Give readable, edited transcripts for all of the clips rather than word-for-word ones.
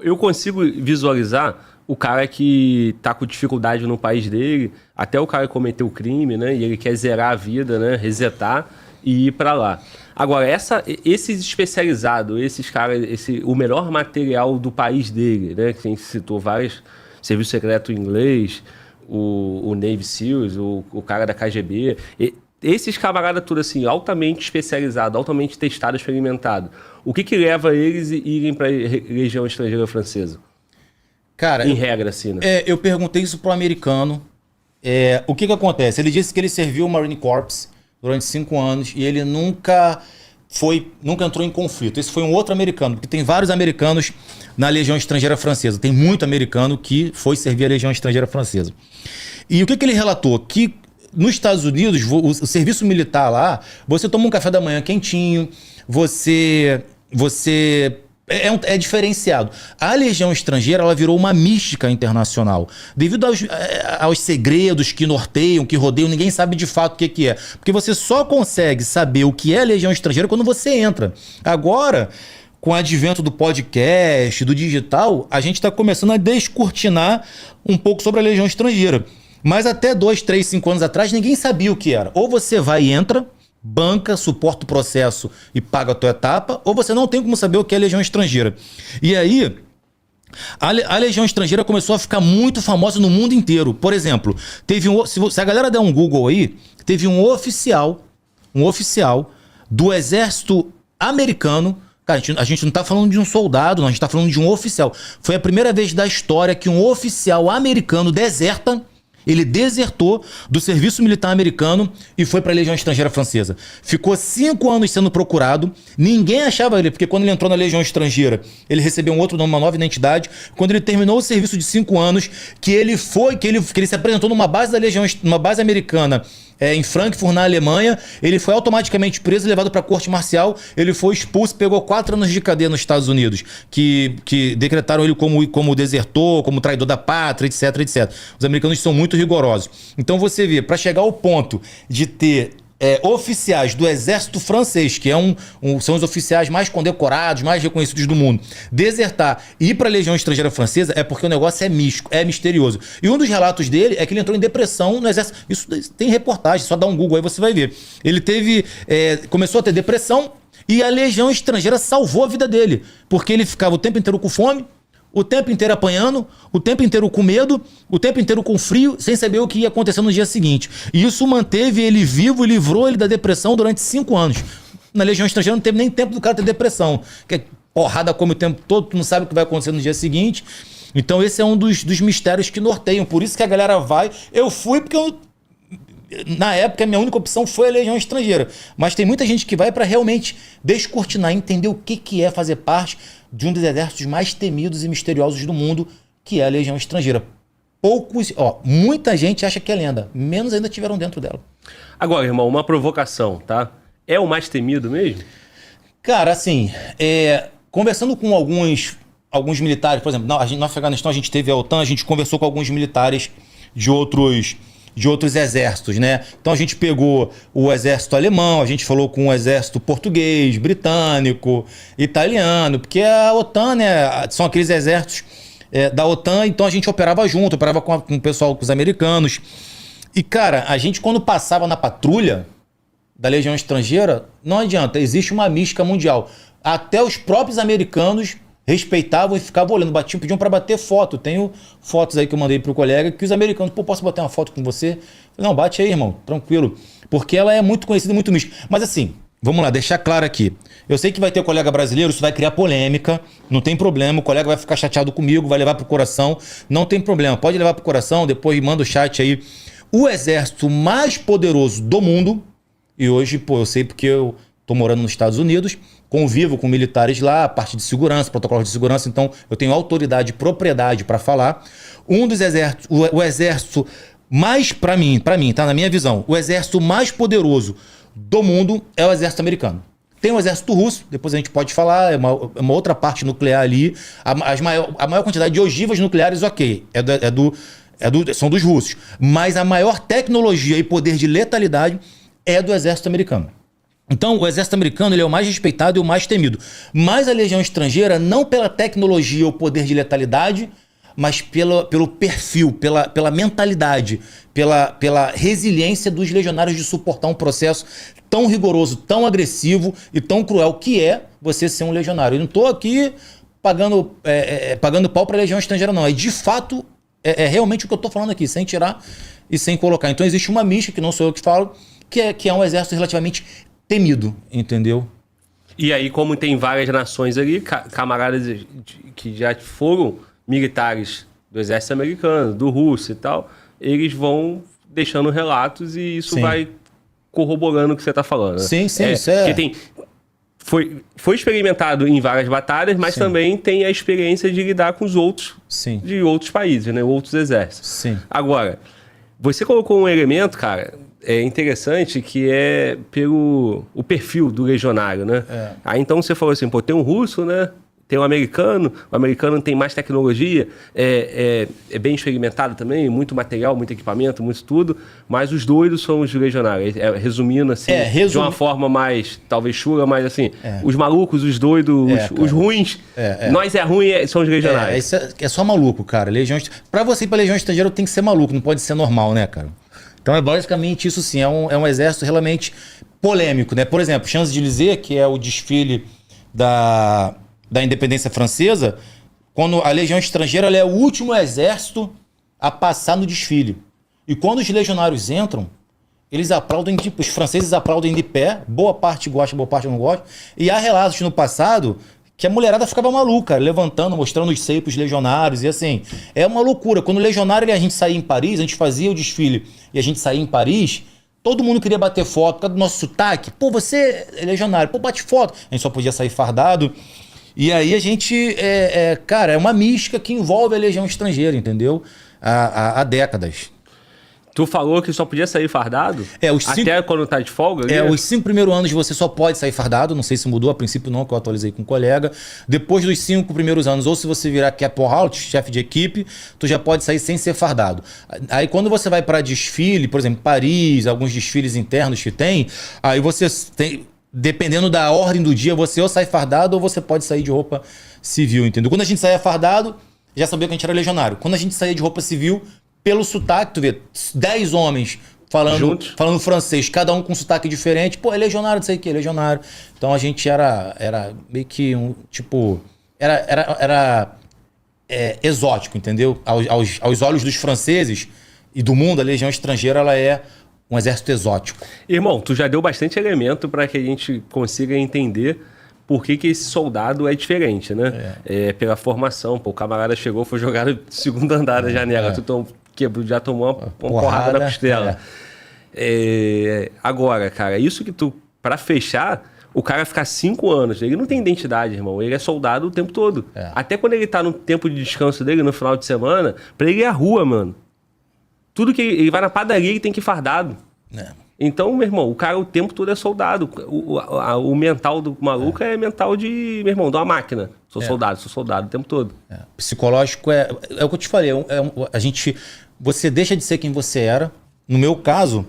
eu consigo visualizar o cara que tá com dificuldade no país dele, até o cara cometer o crime, né? E ele quer zerar a vida, né? Resetar e ir para lá. Agora, esses especializados, esses caras, o melhor material do país dele, né? Que a gente citou vários, serviço secreto inglês, o Navy SEALs, o cara da KGB... Esses camaradas tudo assim, altamente especializados, altamente testados, experimentados, o que leva eles a irem para a Legião Estrangeira Francesa? Cara, em regra, assim, né? Eu perguntei isso pro americano. O que acontece? Ele disse que ele serviu o Marine Corps durante 5 anos e ele nunca entrou em conflito. Esse foi um outro americano, porque tem vários americanos na Legião Estrangeira Francesa. Tem muito americano que foi servir a Legião Estrangeira Francesa. E o que ele relatou? Que nos Estados Unidos, o serviço militar lá, você toma um café da manhã quentinho, você é diferenciado. A Legião Estrangeira, ela virou uma mística internacional. Devido aos segredos que norteiam, que rodeiam, ninguém sabe de fato o que é. Porque você só consegue saber o que é a Legião Estrangeira quando você entra. Agora, com o advento do podcast, do digital, a gente está começando a descortinar um pouco sobre a Legião Estrangeira. Mas até 2, 3, 5 anos atrás, ninguém sabia o que era. Ou você vai e entra, banca, suporta o processo e paga a tua etapa, ou você não tem como saber o que é Legião Estrangeira. E aí, a Legião Estrangeira começou a ficar muito famosa no mundo inteiro. Por exemplo, se a galera der um Google aí, teve um oficial do exército americano. Cara, a gente não tá falando de um soldado, não, a gente tá falando de um oficial. Foi a primeira vez da história que um oficial americano deserta. Ele desertou do serviço militar americano e foi para a Legião Estrangeira Francesa. Ficou 5 anos sendo procurado. Ninguém achava ele, porque quando ele entrou na Legião Estrangeira, ele recebeu um outro nome, uma nova identidade. Quando ele terminou o serviço de 5 anos, que ele se apresentou numa base da Legião, numa base americana, em Frankfurt, na Alemanha, ele foi automaticamente preso e levado para a corte marcial. Ele foi expulso, pegou 4 anos de cadeia nos Estados Unidos, que decretaram ele como desertor, como traidor da pátria, etc, etc. Os americanos são muito rigorosos. Então você vê, para chegar ao ponto de ter oficiais do exército francês, que são os oficiais mais condecorados, mais reconhecidos do mundo, desertar e ir para a Legião Estrangeira Francesa é porque o negócio é místico, é misterioso. E um dos relatos dele é que ele entrou em depressão no exército. Isso tem reportagem, só dá um Google aí você vai ver. Ele começou a ter depressão e a Legião Estrangeira salvou a vida dele, porque ele ficava o tempo inteiro com fome, o tempo inteiro apanhando, o tempo inteiro com medo, o tempo inteiro com frio, sem saber o que ia acontecer no dia seguinte. E isso manteve ele vivo e livrou ele da depressão durante 5 anos. Na Legião Estrangeira não teve nem tempo do cara ter depressão, que é porrada come o tempo todo, tu não sabe o que vai acontecer no dia seguinte. Então esse é um dos mistérios que norteiam. Por isso que a galera vai. Eu fui porque na época a minha única opção foi a Legião Estrangeira. Mas tem muita gente que vai para realmente descortinar, entender o que é fazer parte de um dos exércitos mais temidos e misteriosos do mundo, que é a Legião Estrangeira. Muita gente acha que é lenda, menos ainda tiveram dentro dela. Agora, irmão, uma provocação, tá? É o mais temido mesmo? Cara, assim, conversando com alguns militares, por exemplo, no Afeganistão a gente teve a OTAN, a gente conversou com alguns militares de outros exércitos, né? Então a gente pegou o exército alemão, a gente falou com o exército português, britânico, italiano, porque a OTAN, né, são aqueles exércitos da OTAN, então a gente operava junto, operava com o pessoal, com os americanos. E, cara, a gente quando passava na patrulha da Legião Estrangeira, não adianta, existe uma mística mundial. Até os próprios americanos respeitavam e ficavam olhando, pediam para bater foto. Tenho fotos aí que eu mandei pro colega que os americanos, posso bater uma foto com você? Não, bate aí, irmão, tranquilo. Porque ela é muito conhecida e muito mística. Mas assim, vamos lá, deixar claro aqui. Eu sei que vai ter colega brasileiro, isso vai criar polêmica, não tem problema, o colega vai ficar chateado comigo, vai levar pro coração, não tem problema, pode levar pro coração, depois manda o chat aí. O exército mais poderoso do mundo, e hoje, eu sei porque eu tô morando nos Estados Unidos, convivo com militares lá, parte de segurança, protocolo de segurança, então eu tenho autoridade e propriedade para falar. Um dos exércitos, o exército mais, para mim, tá na minha visão, o exército mais poderoso do mundo é o exército americano. Tem o exército russo, depois a gente pode falar, é uma outra parte nuclear ali. A maior quantidade de ogivas nucleares, ok, são dos russos. Mas a maior tecnologia e poder de letalidade é do exército americano. Então, o exército americano ele é o mais respeitado e o mais temido. Mas a legião estrangeira, não pela tecnologia ou poder de letalidade, mas pelo perfil, pela mentalidade, pela resiliência dos legionários de suportar um processo tão rigoroso, tão agressivo e tão cruel que é você ser um legionário. Eu não estou aqui pagando pau para a legião estrangeira, não. É de fato, realmente o que eu estou falando aqui, sem tirar e sem colocar. Então existe uma mística, que não sou eu que falo, que é um exército relativamente temido, entendeu? E aí, como tem várias nações ali, camaradas que já foram militares do exército americano, do russo e tal, eles vão deixando relatos e isso vai corroborando o que você está falando. Sim, sim, isso é... Porque foi experimentado em várias batalhas, mas também tem a experiência de lidar com os outros de outros países, né? Outros exércitos. Sim. Agora, você colocou um elemento, cara, interessante, que é o perfil do legionário, né? Aí então você falou assim, pô, tem um russo, né? Tem o americano tem mais tecnologia, é bem experimentado também, muito material, muito equipamento, muito tudo, mas os doidos são os legionários. Resumindo assim, de uma forma mais, talvez chula, mas assim, os malucos, os doidos, os ruins, nós ruim, são os legionários. Isso é só maluco, cara. Pra você ir pra legião estrangeira tem que ser maluco, não pode ser normal, né, cara? Então é basicamente isso sim, é um exército realmente polêmico, né? Por exemplo, Champs-Élysées, que é o desfile da independência francesa, quando a legião estrangeira ela é o último exército a passar no desfile. E quando os legionários entram, eles aplaudem, os franceses aplaudem de pé, boa parte gosta, boa parte não gosta, e há relatos no passado que a mulherada ficava maluca, levantando, mostrando os seios pros legionários, e assim, é uma loucura. Quando o legionário, a gente saía em Paris, a gente fazia o desfile e a gente saía em Paris, todo mundo queria bater foto por causa do nosso sotaque. Pô, você é legionário, pô, bate foto. A gente só podia sair fardado. E aí a gente, cara, é uma mística que envolve a legião estrangeira, entendeu? Há décadas. Tu falou que só podia sair fardado? Até quando tá de folga? Os 5 primeiros anos você só pode sair fardado. Não sei se mudou, a princípio não, que eu atualizei com um colega. Depois dos 5 primeiros anos, ou se você virar caporal, chefe de equipe, tu já pode sair sem ser fardado. Aí quando você vai para desfile, por exemplo, Paris, alguns desfiles internos que tem, aí você tem... Dependendo da ordem do dia, você ou sai fardado ou você pode sair de roupa civil, entendeu? Quando a gente saía fardado, já sabia que a gente era legionário. Quando a gente saía de roupa civil, pelo sotaque, tu vê, 10 homens falando francês, cada um com sotaque diferente. Pô, é legionário, não sei o que, é legionário. Então a gente era meio que um, tipo... Era exótico, entendeu? Aos olhos dos franceses e do mundo, a legião estrangeira, ela é um exército exótico. Irmão, tu já deu bastante elemento para que a gente consiga entender por que esse soldado é diferente, né? Pela formação. Pô, o camarada chegou, foi jogado do segundo andar da janela. Tu já tomou uma porrada na costela. Agora, cara, isso que tu... Para fechar, o cara ficar 5 anos, ele não tem identidade, irmão. Ele é soldado o tempo todo. Até quando ele tá no tempo de descanso dele, no final de semana, pra ele é a rua, mano. Tudo que ele vai na padaria, ele tem que ir fardado. Então, meu irmão, o cara o tempo todo é soldado. O mental do maluco é mental de, meu irmão, de uma máquina. Sou soldado o tempo todo. Psicológico é o que eu te falei. Você deixa de ser quem você era. No meu caso,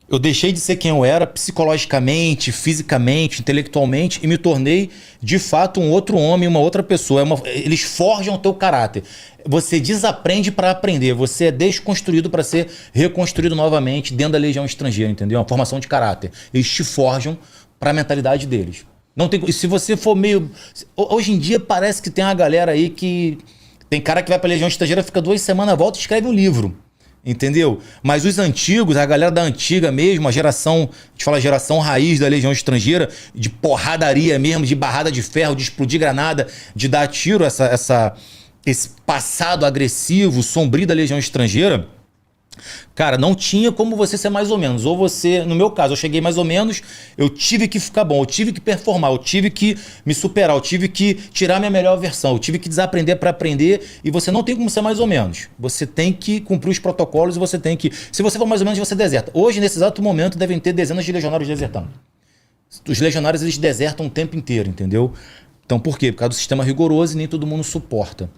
eu deixei de ser quem eu era psicologicamente, fisicamente, intelectualmente e me tornei, de fato, um outro homem, uma outra pessoa. Eles forjam o teu caráter. Você desaprende para aprender. Você é desconstruído para ser reconstruído novamente dentro da legião estrangeira, entendeu? Uma formação de caráter. Eles te forjam para a mentalidade deles. Não tem, e se você for meio... Hoje em dia parece que tem uma galera aí que... Tem cara que vai para a legião estrangeira, fica 2 semanas, volta e escreve um livro. Entendeu? Mas os antigos, a galera da antiga mesmo, a geração, a gente fala geração raiz da legião estrangeira, de porradaria mesmo, de barrada de ferro, de explodir granada, de dar tiro, esse passado agressivo, sombrio da legião estrangeira, cara, não tinha como você ser mais ou menos. Ou você, no meu caso, eu cheguei mais ou menos, eu tive que ficar bom, eu tive que performar, eu tive que me superar, eu tive que tirar minha melhor versão, eu tive que desaprender para aprender, e você não tem como ser mais ou menos. Você tem que cumprir os protocolos e você tem que... Se você for mais ou menos, você deserta. Hoje, nesse exato momento, devem ter dezenas de legionários desertando. Os legionários, eles desertam o tempo inteiro, entendeu? Então, por quê? Por causa do sistema rigoroso e nem todo mundo suporta.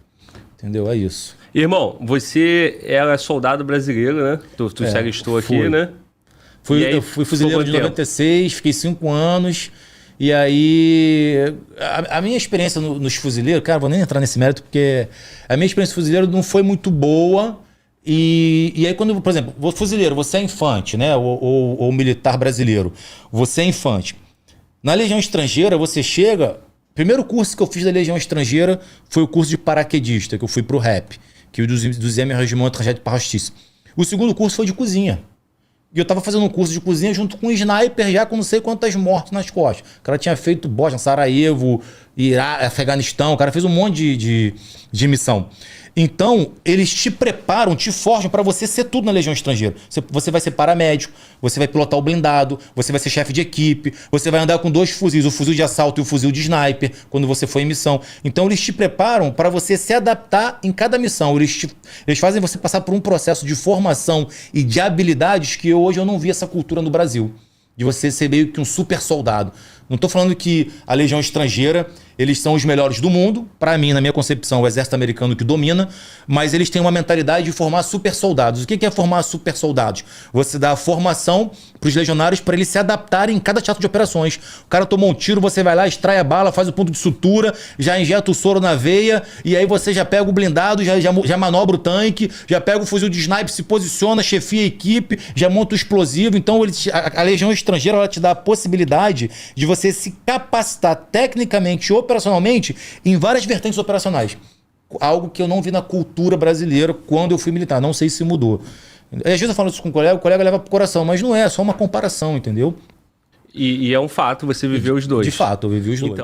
Entendeu? É isso. Irmão, você era soldado brasileiro, né? Tu se alistou aqui, né? Eu fui fuzileiro de 96, fiquei 5 anos. E aí, a minha experiência nos fuzileiros, cara, vou nem entrar nesse mérito, porque a minha experiência fuzileiro não foi muito boa. E aí, quando, por exemplo, fuzileiro, você é infante, né? Ou militar brasileiro, você é infante. Na Legião Estrangeira, você chega. Primeiro curso que eu fiz da Legião Estrangeira foi o curso de paraquedista, que eu fui pro REP, que o do Zé Regimento Trajeto de Parrastice. O segundo curso foi de cozinha. E eu tava fazendo um curso de cozinha junto com um sniper já com não sei quantas mortes nas costas. O cara tinha feito Bosnia, Sarajevo, Iraque, Afeganistão, o cara fez um monte de missão. Então, eles te preparam, te forjam para você ser tudo na Legião Estrangeira. Você vai ser paramédico, você vai pilotar o blindado, você vai ser chefe de equipe, você vai andar com 2 fuzis, o fuzil de assalto e o fuzil de sniper, quando você for em missão. Então, eles te preparam para você se adaptar em cada missão. Eles fazem você passar por um processo de formação e de habilidades que hoje eu não vi essa cultura no Brasil. De você ser meio que um super soldado. Não estou falando que a Legião Estrangeira, eles são os melhores do mundo. Para mim, na minha concepção, o exército americano que domina. Mas eles têm uma mentalidade de formar super soldados. O que é formar super soldados? Você dá a formação para os legionários para eles se adaptarem em cada teatro de operações. O cara tomou um tiro, você vai lá, extrai a bala, faz o ponto de sutura, já injeta o soro na veia, e aí você já pega o blindado, já manobra o tanque, já pega o fuzil de sniper, se posiciona, chefia a equipe, já monta o explosivo. Então a Legião Estrangeira, ela te dá a possibilidade de você se capacitar tecnicamente e operacionalmente em várias vertentes operacionais. Algo que eu não vi na cultura brasileira quando eu fui militar. Não sei se mudou. Às vezes eu falo isso com o colega leva pro coração, mas não é só uma comparação, entendeu? E é um fato, você viveu os dois. De fato, eu vivi os dois. Então,